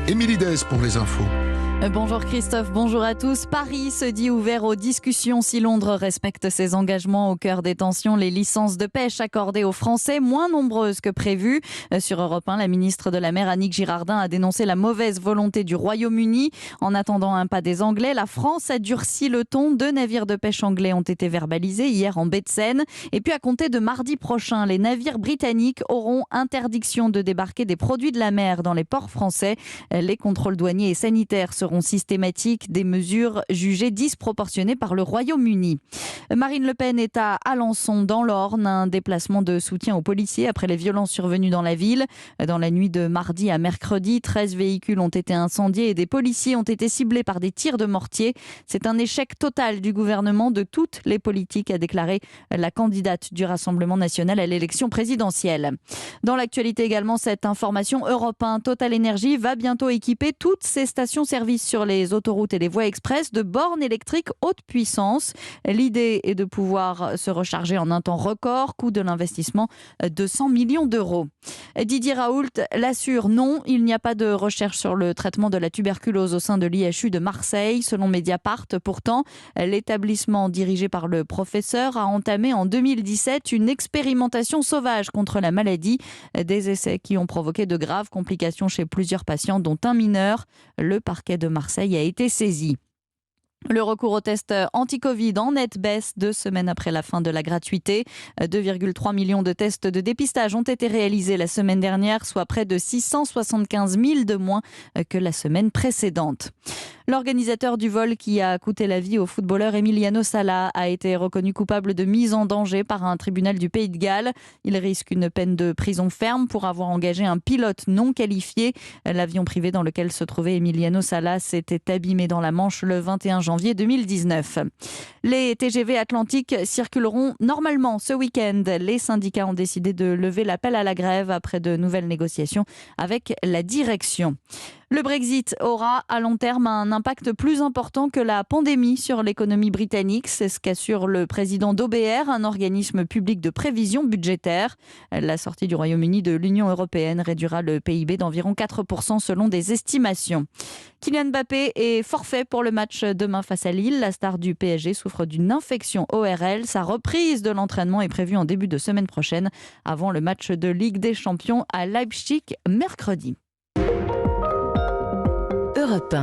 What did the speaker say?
Émilie Dez pour les infos. Bonjour Christophe, bonjour à tous. Paris se dit ouvert aux discussions si Londres respecte ses engagements. Au cœur des tensions, les licences de pêche accordées aux Français, moins nombreuses que prévu. Sur Europe 1, la ministre de la Mer, Annick Girardin, a dénoncé la mauvaise volonté du Royaume-Uni. En attendant un pas des Anglais, la France a durci le ton. 2 navires de pêche anglais ont été verbalisés hier en baie de Seine. Et puis à compter de mardi prochain, les navires britanniques auront interdiction de débarquer des produits de la mer dans les ports français. Les contrôles douaniers et sanitaires seront systématiques, des mesures jugées disproportionnées par le Royaume-Uni. Marine Le Pen est à Alençon, dans l'Orne, un déplacement de soutien aux policiers après les violences survenues dans la ville. Dans la nuit de mardi à mercredi, 13 véhicules ont été incendiés et des policiers ont été ciblés par des tirs de mortier. C'est un échec total du gouvernement de toutes les politiques, a déclaré la candidate du Rassemblement national à l'élection présidentielle. Dans l'actualité également, cette information, Europe 1, Total Energy va bientôt équiper toutes ses stations-service sur les autoroutes et les voies express de bornes électriques haute puissance. L'idée est de pouvoir se recharger en un temps record, coût de l'investissement 200 millions d'euros. Didier Raoult l'assure, non, il n'y a pas de recherche sur le traitement de la tuberculose au sein de l'IHU de Marseille. Selon Mediapart, pourtant, l'établissement dirigé par le professeur a entamé en 2017 une expérimentation sauvage contre la maladie. Des essais qui ont provoqué de graves complications chez plusieurs patients, dont un mineur. Le parquet de Marseille a été saisi. Le recours aux tests anti-Covid en nette baisse 2 semaines après la fin de la gratuité. 2,3 millions de tests de dépistage ont été réalisés la semaine dernière, soit près de 675 000 de moins que la semaine précédente. L'organisateur du vol qui a coûté la vie au footballeur Emiliano Sala a été reconnu coupable de mise en danger par un tribunal du Pays de Galles. Il risque une peine de prison ferme pour avoir engagé un pilote non qualifié. L'avion privé dans lequel se trouvait Emiliano Sala s'était abîmé dans la Manche le 21 janvier 2019. Les TGV Atlantique circuleront normalement ce week-end. Les syndicats ont décidé de lever l'appel à la grève après de nouvelles négociations avec la direction. Le Brexit aura à long terme un impact plus important que la pandémie sur l'économie britannique. C'est ce qu'assure le président d'OBR, un organisme public de prévision budgétaire. La sortie du Royaume-Uni de l'Union européenne réduira le PIB d'environ 4% selon des estimations. Kylian Mbappé est forfait pour le match demain face à Lille. La star du PSG souffre d'une infection ORL. Sa reprise de l'entraînement est prévue en début de semaine prochaine, avant le match de Ligue des Champions à Leipzig mercredi. Europe 1.